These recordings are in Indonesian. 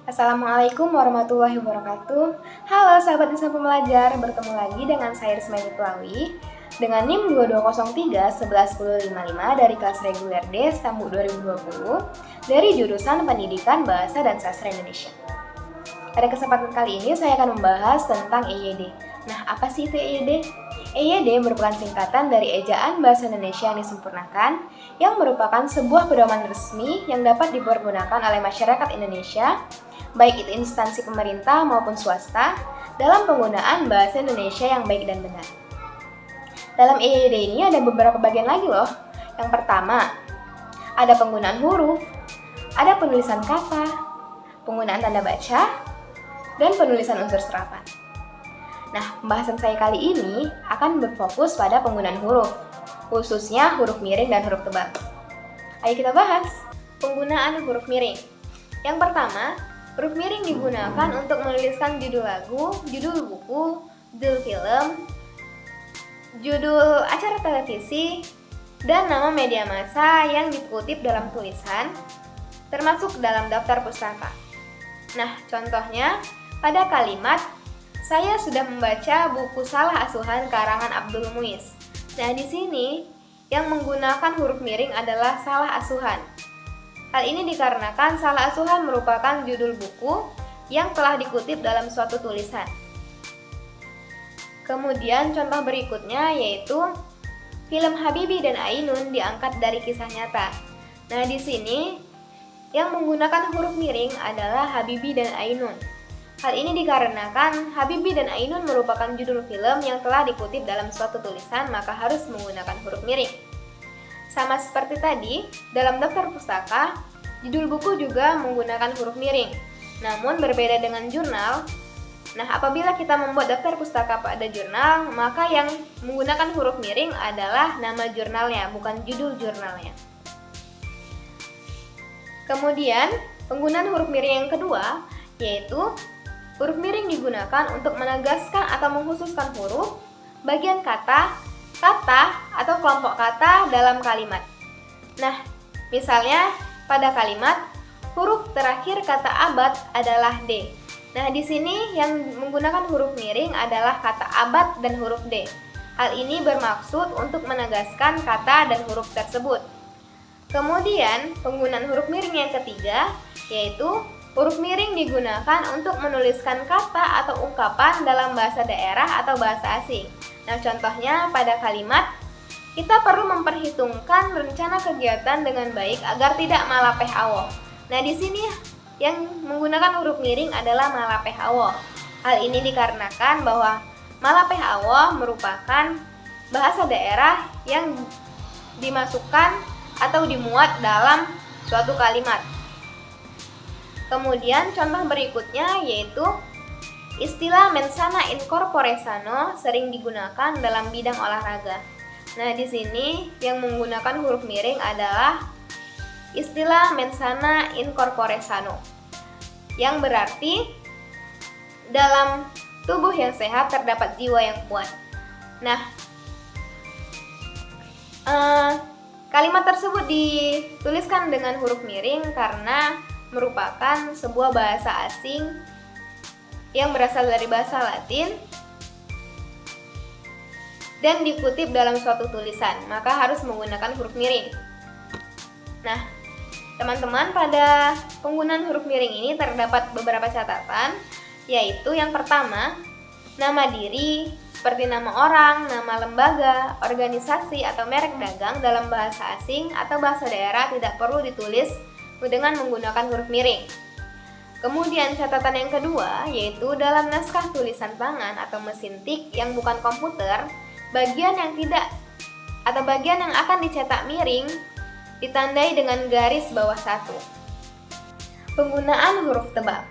Assalamualaikum warahmatullahi wabarakatuh. Halo sahabat Insan Pembelajar, bertemu lagi dengan saya Risma Pelawi dengan NIM 2203-11055 dari kelas reguler D Stambu 2020 dari jurusan Pendidikan Bahasa dan Sastra Indonesia. Pada kesempatan kali ini saya akan membahas tentang EYD. Nah, apa sih itu EYD? EYD merupakan singkatan dari Ejaan Bahasa Indonesia yang disempurnakan, yang merupakan sebuah pedoman resmi yang dapat dipergunakan oleh masyarakat Indonesia, baik itu instansi pemerintah maupun swasta, dalam penggunaan bahasa Indonesia yang baik dan benar. Dalam EYD ini ada beberapa bagian lagi loh. Yang pertama, ada penggunaan huruf, ada penulisan kata, penggunaan tanda baca, dan penulisan unsur serapan. Nah, pembahasan saya kali ini akan berfokus pada penggunaan huruf, khususnya huruf miring dan huruf tebal. Ayo kita bahas penggunaan huruf miring. Yang pertama, huruf miring digunakan untuk menuliskan judul lagu, judul buku, judul film, judul acara televisi, dan nama media massa yang dikutip dalam tulisan, termasuk dalam daftar pustaka. Nah, contohnya pada kalimat saya sudah membaca buku Salah Asuhan karangan Abdul Muiz. Nah, di sini yang menggunakan huruf miring adalah Salah Asuhan. Hal ini dikarenakan Salah Asuhan merupakan judul buku yang telah dikutip dalam suatu tulisan. Kemudian contoh berikutnya yaitu film Habibie dan Ainun diangkat dari kisah nyata. Nah, di sini yang menggunakan huruf miring adalah Habibie dan Ainun. Hal ini dikarenakan Habibie dan Ainun merupakan judul film yang telah dikutip dalam suatu tulisan, maka harus menggunakan huruf miring. Sama seperti tadi, dalam daftar pustaka, judul buku juga menggunakan huruf miring. Namun berbeda dengan jurnal. Nah, apabila kita membuat daftar pustaka pada jurnal, maka yang menggunakan huruf miring adalah nama jurnalnya, bukan judul jurnalnya. Kemudian, penggunaan huruf miring yang kedua yaitu huruf miring digunakan untuk menegaskan atau mengkhususkan huruf, bagian kata, atau kelompok kata dalam kalimat. Nah, misalnya pada kalimat huruf terakhir kata abad adalah D. Nah, di sini yang menggunakan huruf miring adalah kata abad dan huruf D. Hal ini bermaksud untuk menegaskan kata dan huruf tersebut. Kemudian, penggunaan huruf miring yang ketiga yaitu huruf miring digunakan untuk menuliskan kata atau ungkapan dalam bahasa daerah atau bahasa asing. Nah, contohnya pada kalimat, kita perlu memperhitungkan rencana kegiatan dengan baik agar tidak malapeh awoh. Nah, di sini yang menggunakan huruf miring adalah malapeh awoh. Hal ini dikarenakan bahwa malapeh awoh merupakan bahasa daerah yang dimasukkan atau dimuat dalam suatu kalimat. Kemudian contoh berikutnya yaitu istilah mensana in corpore sano sering digunakan dalam bidang olahraga. Nah, di sini yang menggunakan huruf miring adalah istilah mensana in corpore sano, yang berarti dalam tubuh yang sehat terdapat jiwa yang kuat. Nah, kalimat tersebut dituliskan dengan huruf miring karena merupakan sebuah bahasa asing yang berasal dari bahasa Latin dan dikutip dalam suatu tulisan, maka harus menggunakan huruf miring. Nah, teman-teman, pada penggunaan huruf miring ini terdapat beberapa catatan, yaitu yang pertama, nama diri seperti nama orang, nama lembaga, organisasi, atau merek dagang dalam bahasa asing atau bahasa daerah tidak perlu ditulis dengan menggunakan huruf miring. Kemudian catatan yang kedua yaitu dalam naskah tulisan tangan atau mesin tik yang bukan komputer, bagian yang akan dicetak miring ditandai dengan garis bawah satu. Penggunaan huruf tebal.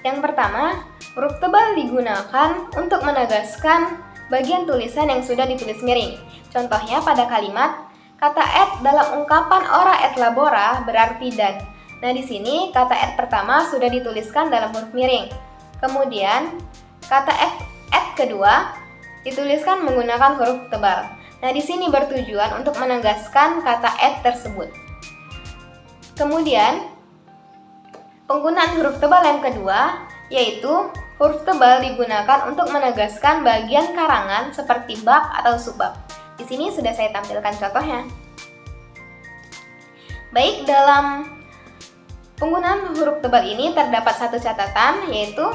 Yang pertama, huruf tebal digunakan untuk menegaskan bagian tulisan yang sudah ditulis miring. Contohnya pada kalimat kata et dalam ungkapan ora et labora berarti dan. Nah, di sini kata et pertama sudah dituliskan dalam huruf miring. Kemudian kata et kedua dituliskan menggunakan huruf tebal. Nah, di sini bertujuan untuk menegaskan kata et tersebut. Kemudian Penggunaan huruf tebal yang kedua, yaitu huruf tebal digunakan untuk menegaskan bagian karangan seperti bab atau subbab. Di sini sudah saya tampilkan contohnya. Baik, dalam penggunaan huruf tebal ini terdapat satu catatan, yaitu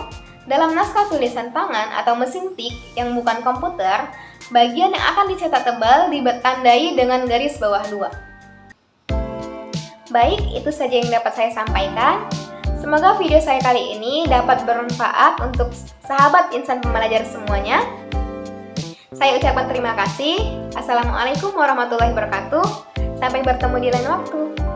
dalam naskah tulisan tangan atau mesin tik yang bukan komputer, bagian yang akan dicetak tebal ditandai dengan garis bawah 2. Baik, itu saja yang dapat saya sampaikan. Semoga video saya kali ini dapat bermanfaat untuk sahabat insan pembelajar semuanya. Saya ucapkan terima kasih. Assalamualaikum warahmatullahi wabarakatuh. Sampai bertemu di lain waktu.